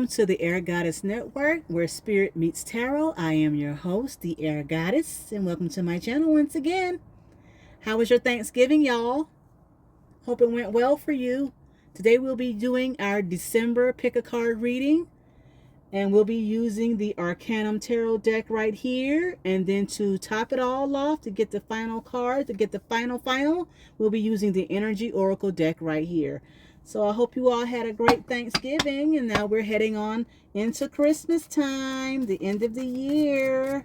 welcome to the Air Goddess Network, where spirit meets tarot. I am your host, the Air Goddess, and welcome to my channel once again. How was your Thanksgiving, y'all? Hope it went well for you. Today we'll be doing our December pick a card reading, and we'll be using the Arcanum Tarot deck right here. And then to top it all off, to get the final card, to get the final, we'll be using the Energy Oracle deck right here. So I hope you all had a great Thanksgiving, and now we're heading on into Christmas time, the end of the year.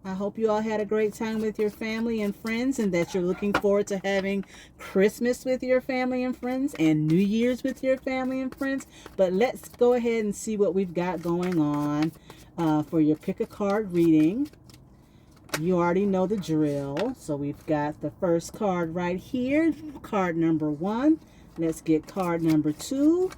I hope you all had a great time with your family and friends, and that you're looking forward to having Christmas with your family and friends and New Year's with your family and friends. But let's go ahead and see what we've got going on for your pick a card reading. You already know the drill. So we've got the first card right here, card number 1. Let's get card number 2.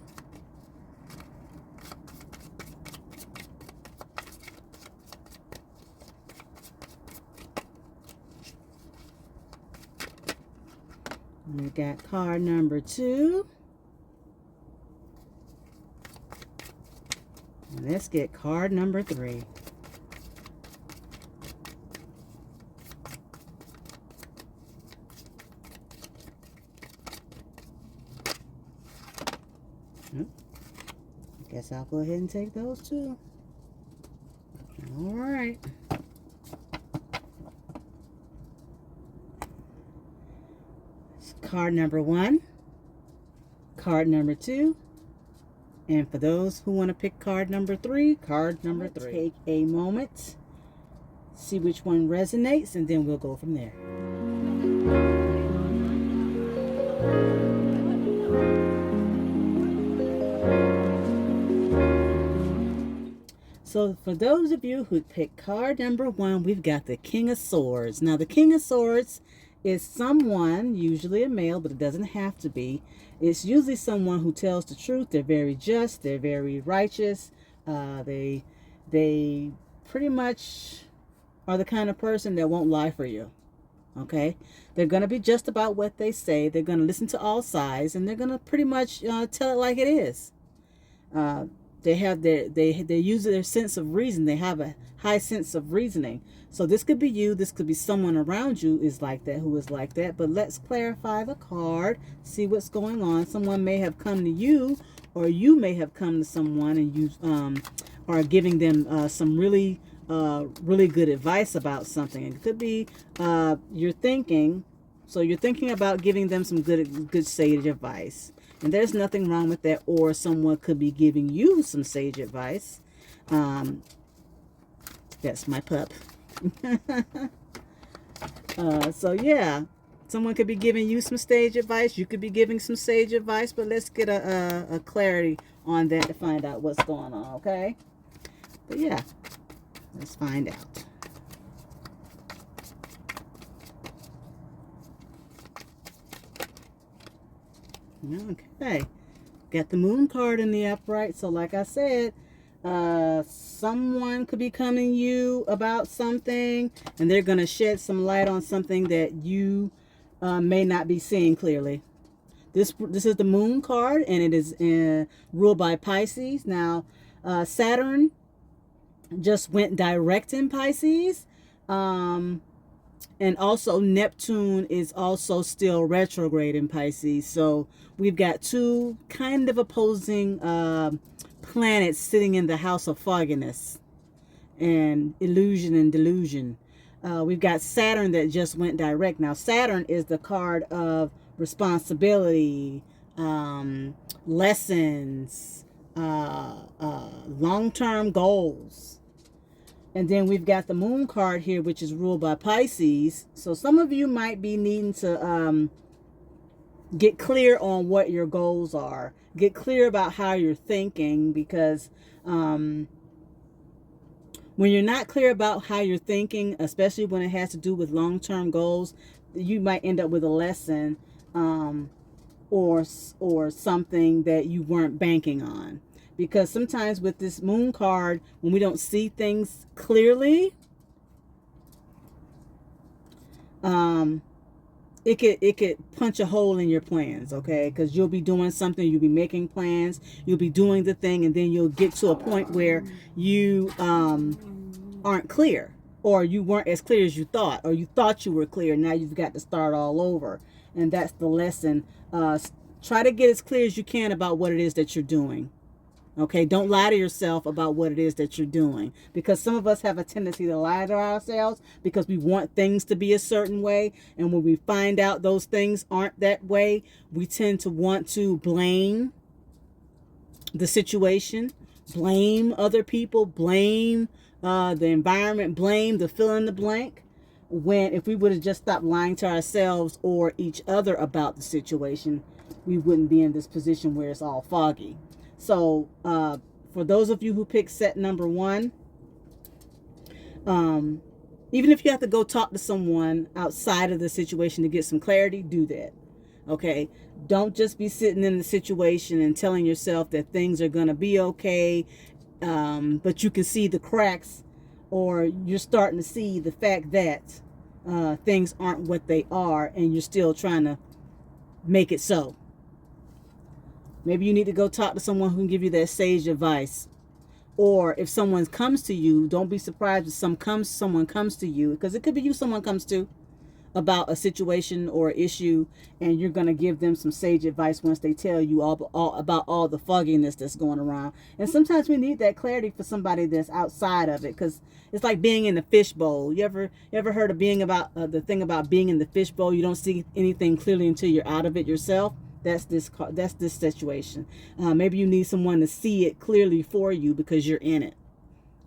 We got card number 2. And let's get card number 3. I guess I'll go ahead and take those two. All right. Card number 1, card number 2, and for those who want to pick card number 3, card number 3. Take a moment, see which one resonates, and then we'll go from there. So for those of you who picked card number 1, we've got the King of Swords. Now the King of Swords is someone, usually a male, but it doesn't have to be. It's usually someone who tells the truth. They're very just. They're very righteous. They pretty much are the kind of person that won't lie for you. Okay? They're going to be just about what they say. They're going to listen to all sides, and they're going to pretty much tell it like it is. They use their sense of reason. They have a high sense of reasoning. So this could be you. This could be someone around you is like that, who is like that. But let's clarify the card, see what's going on. Someone may have come to you, or you may have come to someone, and you are giving them some really good advice about something. It could be you're thinking about giving them some good sage advice. And there's nothing wrong with that. Or someone could be giving you some sage advice. That's my pup. So yeah, someone could be giving you some sage advice. You could be giving some sage advice. But let's get a clarity on that to find out what's going on, okay? But yeah, let's find out. Okay, got the Moon card in the upright. So like I said, someone could be coming to you about something, and they're going to shed some light on something that you may not be seeing clearly. This is the Moon card, and it is ruled by Pisces. Now, Saturn just went direct in Pisces. And also Neptune is also still retrograde in Pisces. So we've got two kind of opposing planets sitting in the house of fogginess and illusion and delusion. We've got Saturn that just went direct. Now Saturn is the card of responsibility, lessons, long-term goals. And then we've got the Moon card here, which is ruled by Pisces. So some of you might be needing to get clear on what your goals are. Get clear about how you're thinking, because when you're not clear about how you're thinking, especially when it has to do with long-term goals, you might end up with a lesson or something that you weren't banking on. Because sometimes with this Moon card, when we don't see things clearly, it could punch a hole in your plans, okay? Because you'll be doing something, you'll be making plans, you'll be doing the thing, and then you'll get to a point where you aren't clear, or you weren't as clear as you thought, or you thought you were clear. Now you've got to start all over, and that's the lesson. Try to get as clear as you can about what it is that you're doing. Okay, don't lie to yourself about what it is that you're doing, because some of us have a tendency to lie to ourselves because we want things to be a certain way, and when we find out those things aren't that way, we tend to want to blame the situation, blame other people, blame the environment, blame the fill in the blank, when if we would have just stopped lying to ourselves or each other about the situation, we wouldn't be in this position where it's all foggy. So for those of you who pick set number 1, even if you have to go talk to someone outside of the situation to get some clarity, do that. Okay, don't just be sitting in the situation and telling yourself that things are going to be okay, but you can see the cracks, or you're starting to see the fact that things aren't what they are, and you're still trying to make it so. Maybe you need to go talk to someone who can give you that sage advice. Or if someone comes to you, don't be surprised if someone comes to you, because it could be you someone comes to about a situation or issue, and you're going to give them some sage advice once they tell you all about all the fogginess that's going around. And sometimes we need that clarity for somebody that's outside of it, because it's like being in the fishbowl. You ever heard of being about the thing about being in the fishbowl? You don't see anything clearly until you're out of it yourself. That's this situation. Maybe you need someone to see it clearly for you because you're in it.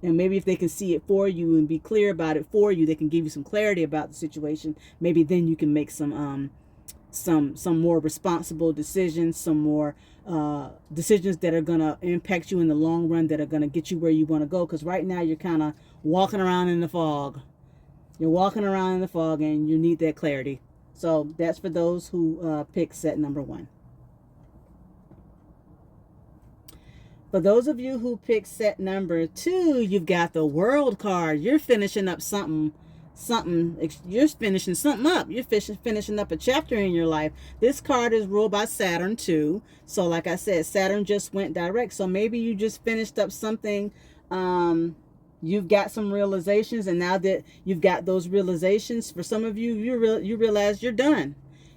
And maybe if they can see it for you and be clear about it for you, they can give you some clarity about the situation. Maybe then you can make some more responsible decisions, some more decisions that are going to impact you in the long run, that are going to get you where you want to go. Because right now you're kind of walking around in the fog. You're walking around in the fog, and you need that clarity. So that's for those who pick set number 1. For those of you who pick set number 2, you've got the World card. You're finishing up something. You're finishing something up. You're finishing up a chapter in your life. This card is ruled by Saturn too. So like I said, Saturn just went direct. So maybe you just finished up something. You've got some realizations, and now that you've got those realizations, for some of you, you realize you're done.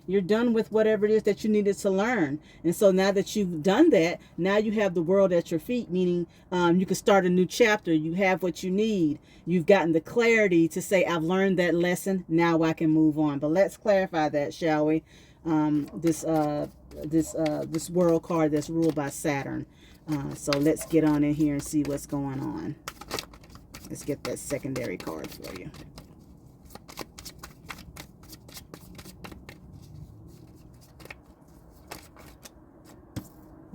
You're done with whatever it is that you needed to learn. And so now that you've done that, now you have the world at your feet, meaning you can start a new chapter. You have what you need. You've gotten the clarity to say, I've learned that lesson. Now I can move on. But let's clarify that, shall we? This world card that's ruled by Saturn. So let's get on in here and see what's going on. Let's get that secondary card for you.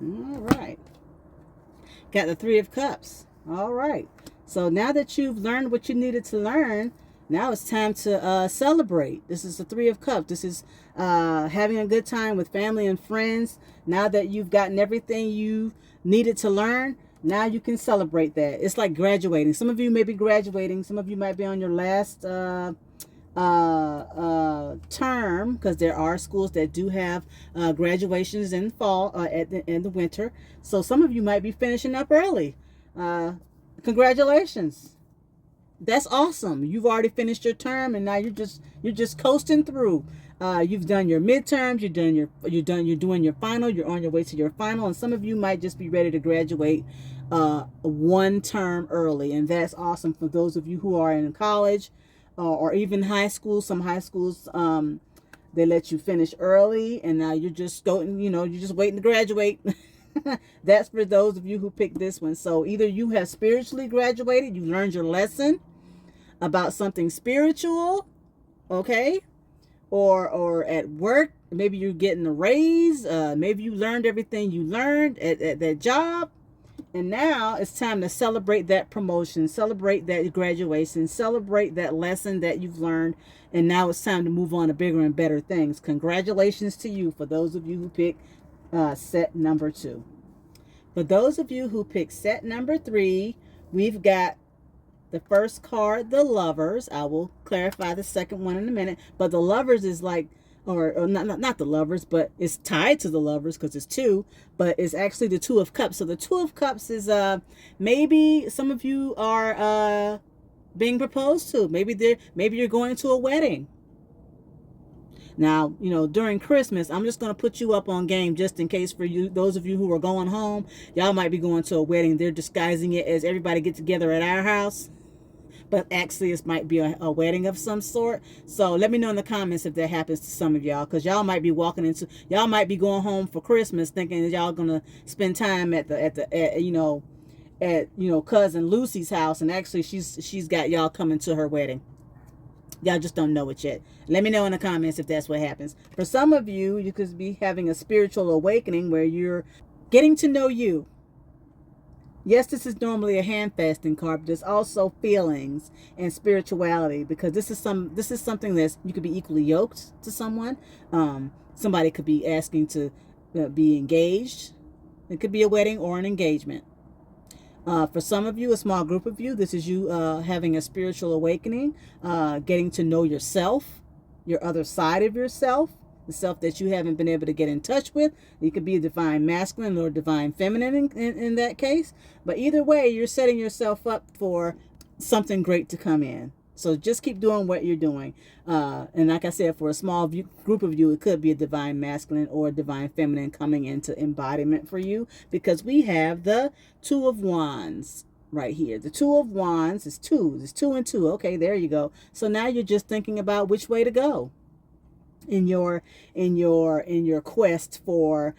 All right. Got the 3 of Cups. All right. So now that you've learned what you needed to learn, now it's time to celebrate. This is the 3 of Cups. This is having a good time with family and friends. Now that you've gotten everything you needed to learn, now you can celebrate that. It's like graduating. Some of you may be graduating. Some of you might be on your last term, because there are schools that do have graduations in fall, in the winter. So some of you might be finishing up early. Congratulations. That's awesome. You've already finished your term, and now you're just coasting through. You've done your midterms, you're doing your final, you're on your way to your final, and some of you might just be ready to graduate 1 term early, and that's awesome for those of you who are in college or even high school. Some high schools they let you finish early, and now you're just going, you're just waiting to graduate. That's for those of you who picked this one. So either you have spiritually graduated, you learned your lesson about something spiritual, okay? Or at work, maybe you're getting a raise. Maybe you learned everything you learned at that job. And now it's time to celebrate that promotion, celebrate that graduation, celebrate that lesson that you've learned. And now it's time to move on to bigger and better things. Congratulations to you for those of you who pick set number 2. For those of you who pick set number 3, we've got the first card, the Lovers. I will clarify the second one in a minute. But the Lovers is like or not the lovers, but it's tied to the lovers because it's two, but it's actually the Two of Cups. So the Two of Cups is maybe some of you are being proposed to. Maybe you're going to a wedding. Now, during Christmas, I'm just going to put you up on game just in case for you, those of you who are going home. Y'all might be going to a wedding. They're disguising it as everybody get together at our house, but actually it might be a wedding of some sort. So let me know in the comments if that happens to some of y'all, because y'all might be going home for Christmas thinking that y'all gonna spend time at cousin Lucy's house, and actually she's got y'all coming to her wedding. Y'all just don't know it yet. Let me know in the comments if that's what happens. For some of you, you could be having a spiritual awakening where you're getting to know you. Yes, this is normally a handfasting card, but there's also feelings and spirituality, because this is something that you could be equally yoked to someone. Somebody could be asking to be engaged. It could be a wedding or an engagement. For some of you, a small group of you, this is you having a spiritual awakening, getting to know yourself, your other side of yourself, the self that you haven't been able to get in touch with. You could be a divine masculine or divine feminine in that case. But either way, you're setting yourself up for something great to come in. So just keep doing what you're doing. And like I said, for a small group of you, it could be a divine masculine or a divine feminine coming into embodiment for you, because we have the Two of Wands right here. The Two of Wands is two. It's 2 and 2. Okay, there you go. So now you're just thinking about which way to go in your quest for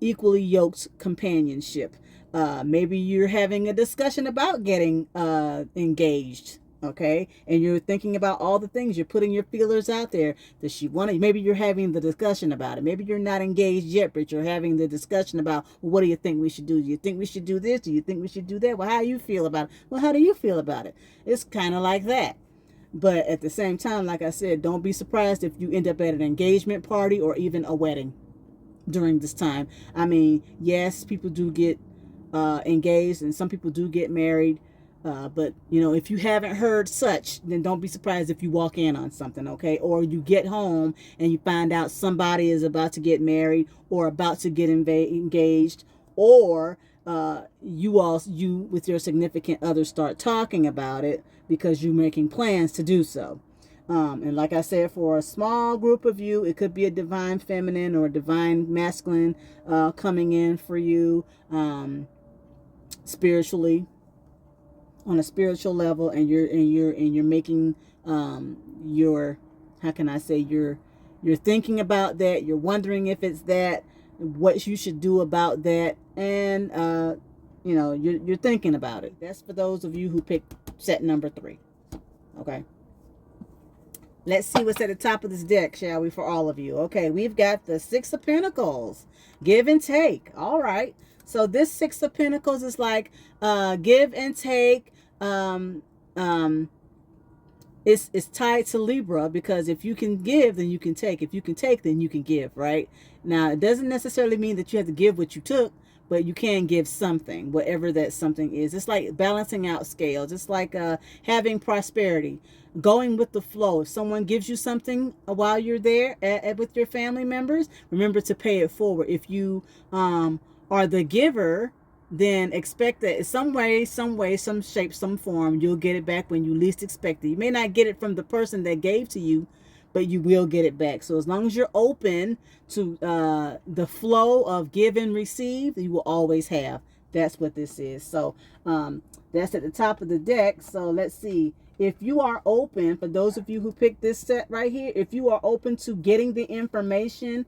equally yoked companionship. Maybe you're having a discussion about getting engaged. Okay, and you're thinking about all the things, you're putting your feelers out there. Does she want it? Maybe you're having the discussion about it. Maybe you're not engaged yet, but you're having the discussion about, well, what do you think we should do? Do you think we should do this? Do you think we should do that? Well, how do you feel about it? Well, how do you feel about it? It's kind of like that. But at the same time, like I said, don't be surprised if you end up at an engagement party or even a wedding during this time. I mean, yes, people do get engaged, and some people do get married. But if you haven't heard such, then don't be surprised if you walk in on something, okay? Or you get home and you find out somebody is about to get married or about to get engaged, or you with your significant other start talking about it because you're making plans to do so. And like I said, for a small group of you, it could be a divine feminine or a divine masculine coming in for you spiritually, on a spiritual level, and you're making your, how can I say, you're thinking about that, you're wondering if it's that, what you should do about that, and you're thinking about it. That's for those of you who picked set number 3. Okay, let's see what's at the top of this deck, shall we, for all of you. Okay, we've got the 6 of Pentacles, give and take. All right, so this 6 of Pentacles is like give and take. It's tied to Libra, because if you can give, then you can take. If you can take, then you can give, right? Now, it doesn't necessarily mean that you have to give what you took, but you can give something, whatever that something is. It's like balancing out scales. It's like having prosperity, going with the flow. If someone gives you something while you're there with your family members, remember to pay it forward. If you are the giver, then expect that in some way, some shape, some form, you'll get it back when you least expect it. You may not get it from the person that gave to you, but you will get it back. So as long as you're open to the flow of give and receive, you will always have. That's what this is. So that's at the top of the deck. So let's see. If you are open, for those of you who picked this set right here, if you are open to getting the information,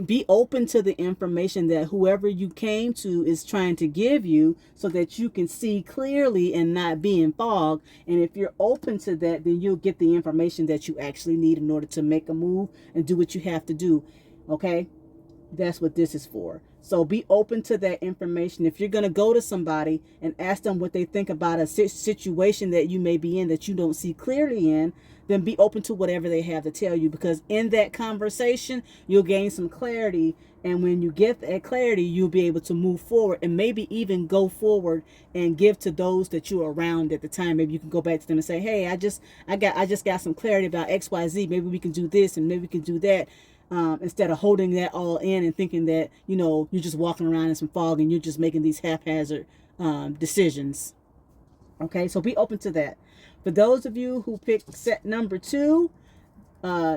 be open to the information that whoever you came to is trying to give you, so that you can see clearly and not be in fog. And if you're open to that, then you'll get the information that you actually need in order to make a move and do what you have to do. Okay, that's what this is for. So be open to that information. If you're going to go to somebody and ask them what they think about a situation that you may be in that you don't see clearly in, then be open to whatever they have to tell you, because in that conversation, you'll gain some clarity. And when you get that clarity, you'll be able to move forward and maybe even go forward and give to those that you're around at the time. Maybe you can go back to them and say, hey, I just got some clarity about XYZ. Maybe we can do this and maybe we can do that. Instead of holding that all in and thinking that, you're just walking around in some fog and you're just making these haphazard decisions. Okay, so be open to that. For those of you who picked set number 2,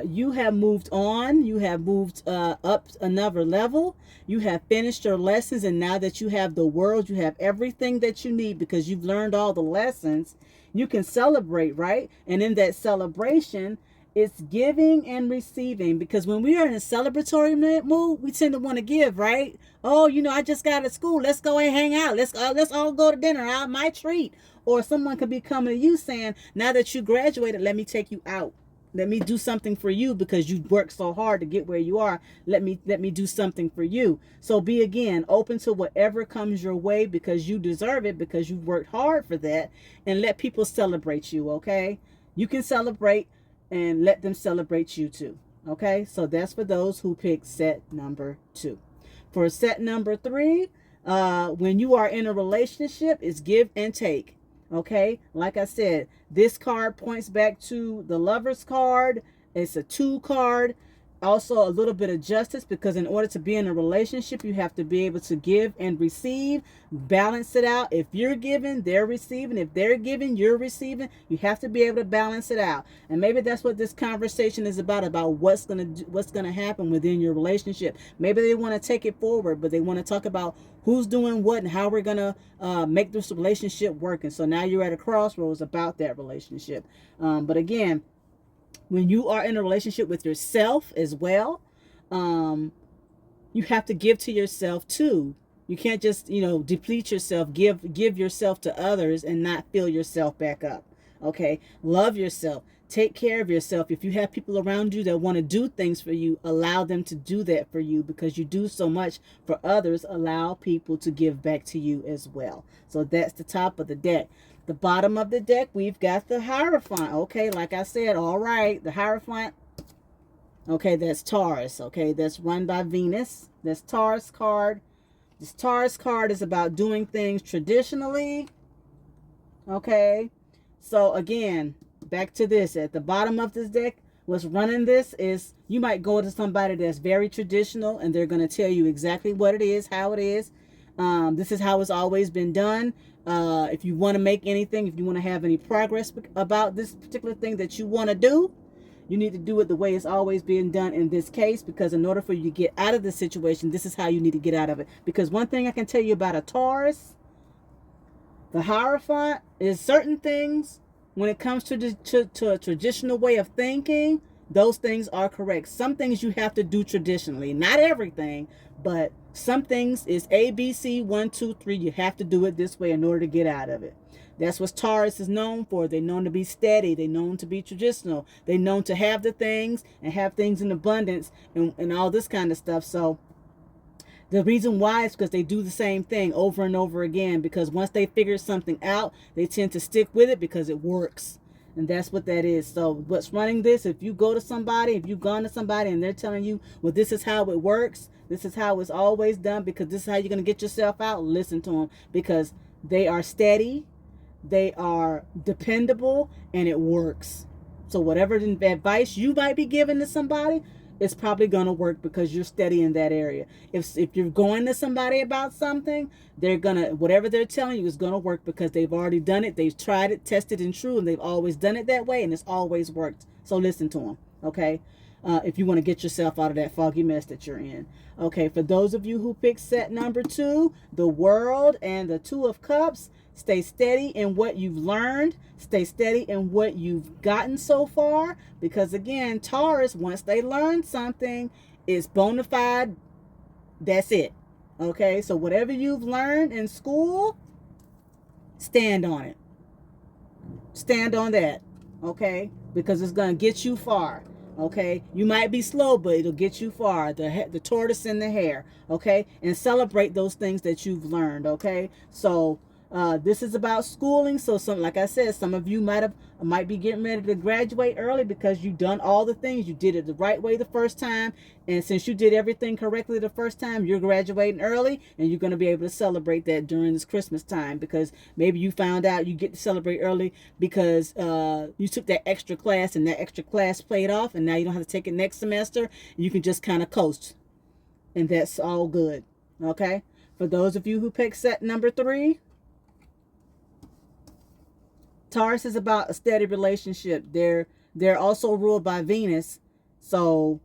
you have moved on. You have moved up another level. You have finished your lessons, and now that you have the world, you have everything that you need because you've learned all the lessons. You can celebrate, right? And in that celebration, it's giving and receiving, because when we are in a celebratory mood, we tend to want to give, right? Oh, I just got out of school. Let's go and hang out. Let's all go to dinner. My treat. Or someone could be coming to you saying, now that you graduated, let me take you out. Let me do something for you because you worked so hard to get where you are. Let me do something for you. So be, again, open to whatever comes your way because you deserve it, because you worked hard for that, and let people celebrate you, okay? You can celebrate and let them celebrate you too, okay? So that's for those who pick set number 2. For set number 3, when you are in a relationship, it's give and take. Okay, like I said, this card points back to the Lover's card. It's a 2 card. Also a little bit of justice, because in order to be in a relationship, you have to be able to give and receive. Balance it out. If you're giving, they're receiving. If they're giving, you're receiving. You have to be able to balance it out. And maybe that's what this conversation is about what's gonna happen within your relationship. Maybe they want to take it forward, but they want to talk about who's doing what and how we're gonna make this relationship work. And so now you're at a crossroads about that relationship. But again, when you are in a relationship with yourself as well, you have to give to yourself too. You can't just, deplete yourself, give yourself to others and not fill yourself back up. Okay. Love yourself. Take care of yourself. If you have people around you that want to do things for you, allow them to do that for you, because you do so much for others. Allow people to give back to you as well. So that's the top of the deck. The bottom of the deck, we've got the Hierophant. Okay, like I said, all right, the Hierophant. Okay, that's Taurus. Okay, that's run by Venus. That's Taurus card. This Taurus card is about doing things traditionally. Okay, so again, back to this. At the bottom of this deck, what's running this is you might go to somebody that's very traditional and they're going to tell you exactly what it is, how it is. This is how it's always been done. If you want to make anything, if you want to have any progress about this particular thing that you want to do, you need to do it the way it's always been done in this case, because in order for you to get out of this situation, this is how you need to get out of it. Because one thing I can tell you about a Taurus, the Hierophant, is certain things, when it comes to a traditional way of thinking, those things are correct. Some things you have to do traditionally. Not everything, but some things is A, B, C, 1, 2, 3. You have to do it this way in order to get out of it. That's what Taurus is known for. They're known to be steady. They're known to be traditional. They're known to have the things and have things in abundance and all this kind of stuff. So the reason why is because they do the same thing over and over again, because once they figure something out, they tend to stick with it because it works. And that's what that is. So what's running this, if you go to somebody, if you've gone to somebody and they're telling you, well, this is how it works, this is how it's always done, because this is how you're going to get yourself out, listen to them, because they are steady, they are dependable, and it works. So whatever advice you might be giving to somebody, it's probably going to work because you're steady in that area. If you're going to somebody about something, they're going to, whatever they're telling you is going to work because they've already done it. They've tried it, tested and true, and they've always done it that way, and it's always worked. So listen to them, okay? If you want to get yourself out of that foggy mess that you're in. Okay, for those of you who picked set number 2, the World and the 2 of Cups, stay steady in what you've learned. Stay steady in what you've gotten so far. Because again, Taurus, once they learn something, it's bona fide. That's it. Okay, so whatever you've learned in school, stand on it. Stand on that. Okay, because it's going to get you far. Okay, you might be slow, but it'll get you far. The tortoise and the hare. Okay, and celebrate those things that you've learned. Okay, so this is about schooling. So like I said, some of you might be getting ready to graduate early because you've done all the things. You did it the right way the first time, and since you did everything correctly the first time, you're graduating early, and you're going to be able to celebrate that during this Christmas time, because maybe you found out you get to celebrate early because you took that extra class, and that extra class played off, and now you don't have to take it next semester. You can just kind of coast, and that's all good. Okay, for those of you who picked set number 3, Taurus is about a steady relationship. They're also ruled by Venus. So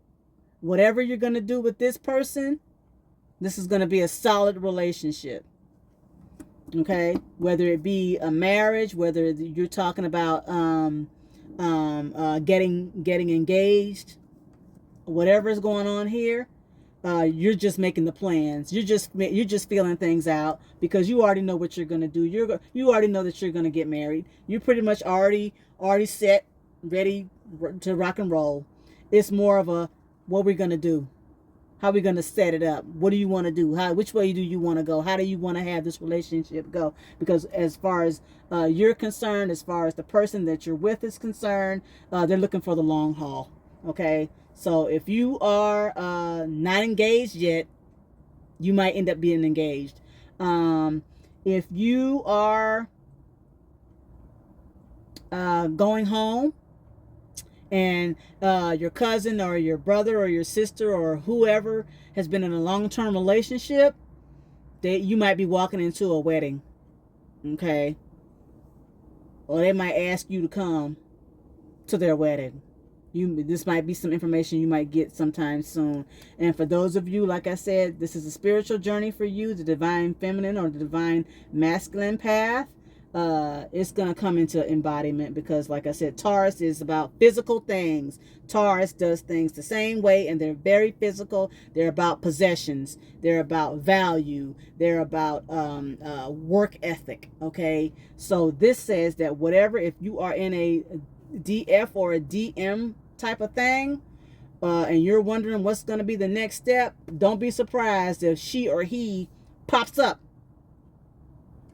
whatever you're going to do with this person, this is going to be a solid relationship. Okay? Whether it be a marriage, whether you're talking about getting engaged, whatever is going on here, you're just making the plans. You're just feeling things out because you already know what you're gonna do. You already know that you're gonna get married. You're pretty much already set, ready to rock and roll. It's more of a what we're gonna do, how we're gonna set it up. What do you want to do? Which way do you want to go? How do you want to have this relationship go? Because as far as you're concerned, as far as the person that you're with is concerned, they're looking for the long haul. Okay. So if you are not engaged yet, you might end up being engaged. If you are going home and your cousin or your brother or your sister or whoever has been in a long-term relationship, you might be walking into a wedding. Okay. Or they might ask you to come to their wedding. This might be some information you might get sometime soon. And for those of you, like I said, this is a spiritual journey for you, the divine feminine or the divine masculine path. It's going to come into embodiment because, like I said, Taurus is about physical things. Taurus does things the same way, and they're very physical. They're about possessions. They're about value. They're about work ethic. Okay, so this says that whatever, if you are in a DF or a DM type of thing, and you're wondering what's going to be the next step, don't be surprised if she or he pops up.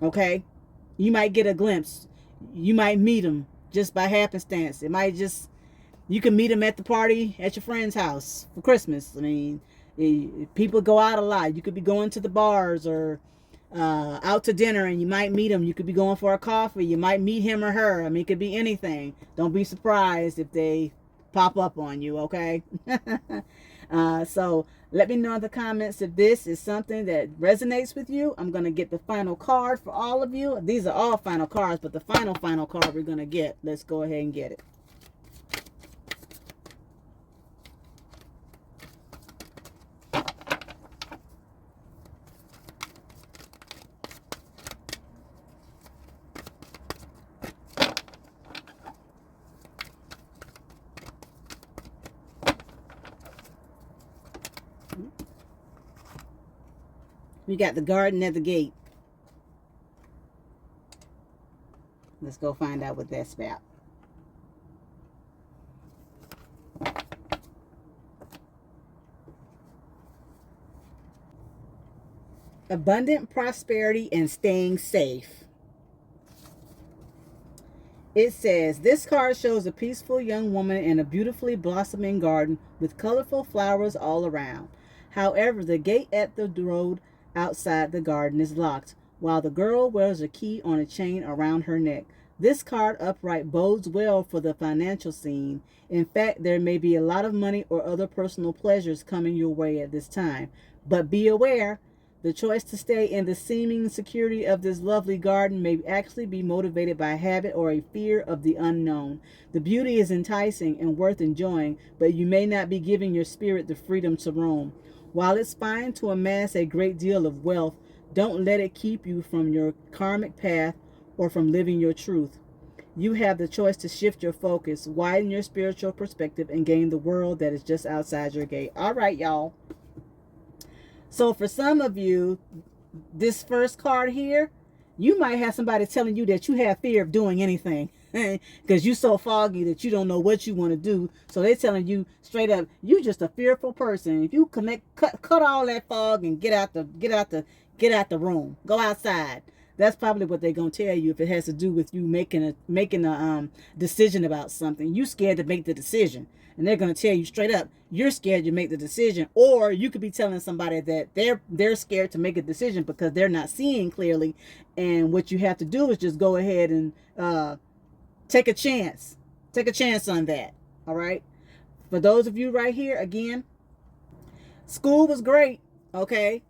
Okay, you might get a glimpse. You might meet him just by happenstance. It might just, you can meet him at the party at your friend's house for Christmas. I mean, people go out a lot. You could be going to the bars or out to dinner, and you might meet him. You could be going for a coffee. You might meet him or her. I mean, it could be anything. Don't be surprised if they pop up on you. Okay. So let me know in the comments if this is something that resonates with you. I'm going to get the final card for all of you. These are all final cards, but the final card we're going to get. Let's go ahead and get it. We got the garden at the gate. Let's go find out what that's about. Abundant prosperity and staying safe. It says, this card shows a peaceful young woman in a beautifully blossoming garden with colorful flowers all around. However, the gate at the road outside the garden is locked, while the girl wears a key on a chain around her neck. This card upright bodes well for the financial scene. In fact, there may be a lot of money or other personal pleasures coming your way at this time. But be aware, the choice to stay in the seeming security of this lovely garden may actually be motivated by habit or a fear of the unknown. The beauty is enticing and worth enjoying, but you may not be giving your spirit the freedom to roam. While it's fine to amass a great deal of wealth, don't let it keep you from your karmic path or from living your truth. You have the choice to shift your focus, widen your spiritual perspective, and gain the world that is just outside your gate. All right, y'all. So for some of you, this first card here, you might have somebody telling you that you have fear of doing anything. because you so foggy that you don't know what you want to do. So they're telling you straight up, you just a fearful person. If you cut all that fog and get out the room, go outside. That's probably what they're gonna tell you if it has to do with you making a decision about something. You scared to make the decision, and they're gonna tell you straight up, you're scared to make the decision. Or you could be telling somebody that they're scared to make a decision because they're not seeing clearly, and what you have to do is just go ahead and take a chance. Take a chance on that. All right. For those of you right here, again, school was great. Okay.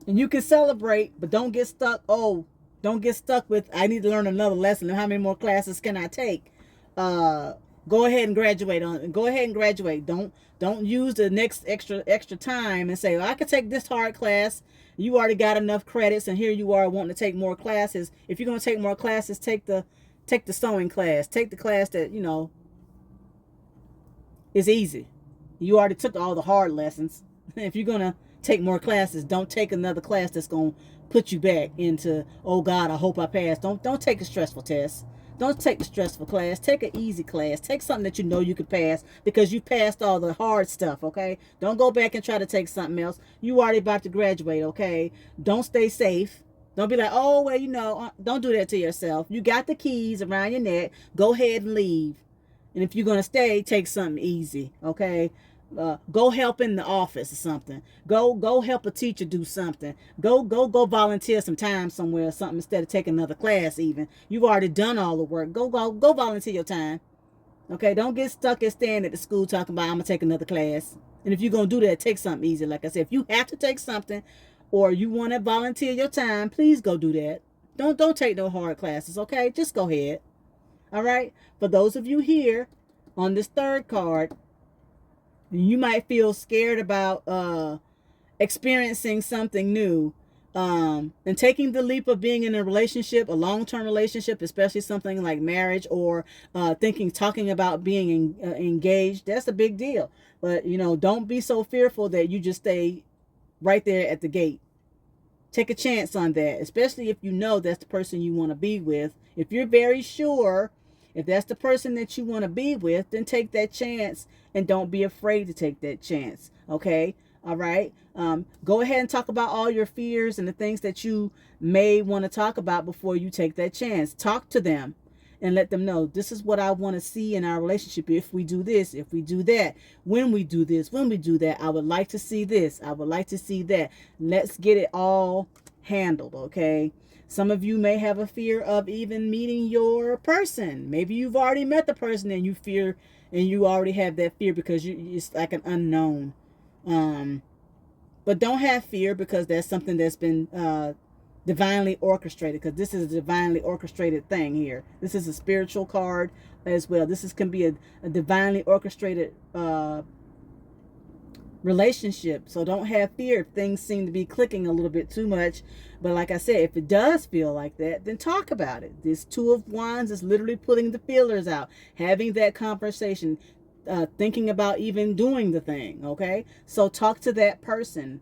And you can celebrate, but don't get stuck. Oh, don't get stuck with, I need to learn another lesson. How many more classes can I take? Go ahead and graduate on. Go ahead and graduate. Don't use the next extra time and say, well, I could take this hard class. You already got enough credits, and here you are wanting to take more classes. If you're gonna take more classes, take the sewing class. Take the class that is easy. You already took all the hard lessons. If you're gonna take more classes, don't take another class that's gonna put you back into, oh God, I hope I pass. Don't take a stressful test. Don't take the stressful class. Take an easy class. Take something that you know you can pass because you passed all the hard stuff, okay? Don't go back and try to take something else. You already about to graduate, okay? Don't stay safe. Don't be like, oh, well, don't do that to yourself. You got the keys around your neck. Go ahead and leave. And if you're going to stay, take something easy, okay? Go help in the office or something. Go help a teacher do something. Go volunteer some time somewhere or something instead of taking another class. Even you've already done all the work. Go volunteer your time. Okay, don't get stuck at staying at the school talking about I'm gonna take another class. And if you're gonna do that, take something easy. Like I said, if you have to take something or you want to volunteer your time, please go do that. Don't take no hard classes. Okay, just go ahead. All right. For those of you here on this third card, you might feel scared about experiencing something new, and taking the leap of being in a relationship, a long-term relationship, especially something like marriage, or talking about being engaged. That's a big deal. But don't be so fearful that you just stay right there at the gate. Take a chance on that, especially if you know that's the person you want to be with. If you're very sure, if that's the person that you want to be with, then take that chance and don't be afraid to take that chance. Okay? All right? Go ahead and talk about all your fears and the things that you may want to talk about before you take that chance. Talk to them and let them know, this is what I want to see in our relationship. If we do this, if we do that, when we do this, when we do that, I would like to see this. I would like to see that. Let's get it all handled, okay? Some of you may have a fear of even meeting your person. Maybe you've already met the person and you fear, and you already have that fear because it's like an unknown. But don't have fear, because that's something that's been divinely orchestrated, because this is a divinely orchestrated thing here. This is a spiritual card as well. This can be a divinely orchestrated relationship. So don't have fear if things seem to be clicking a little bit too much. But like I said, if it does feel like that, then talk about it. This Two of Wands is literally putting the feelers out, having that conversation, thinking about even doing the thing. Okay, so talk to that person.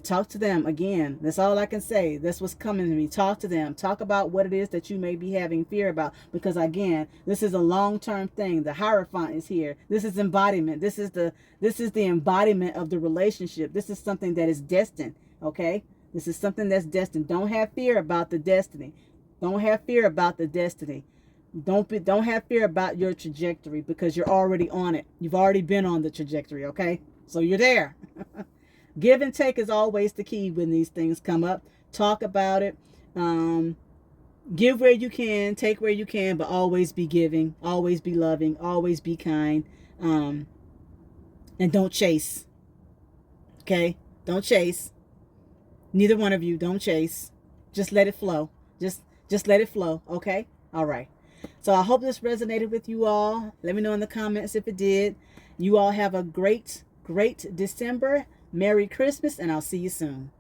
Talk to them again. That's all I can say. That's what's coming to me. Talk to them. Talk about what it is that you may be having fear about, because again, this is a long-term thing. The Hierophant is here. This is embodiment. This is the embodiment of the relationship. This is something that is destined. Okay, this is something that's destined. Don't have fear about the destiny. Don't have fear about the destiny. Don't have fear about your trajectory, because you're already on it. You've already been on the trajectory. Okay, so you're there. Give and take is always the key when these things come up. Talk about it. Give where you can, take where you can, but always be giving, always be loving, always be kind, and don't chase. Okay? Don't chase. Neither one of you, don't chase. Just let it flow. Just let it flow. Okay? All right. So I hope this resonated with you all. Let me know in the comments if it did. You all have a great December. Merry Christmas, and I'll see you soon.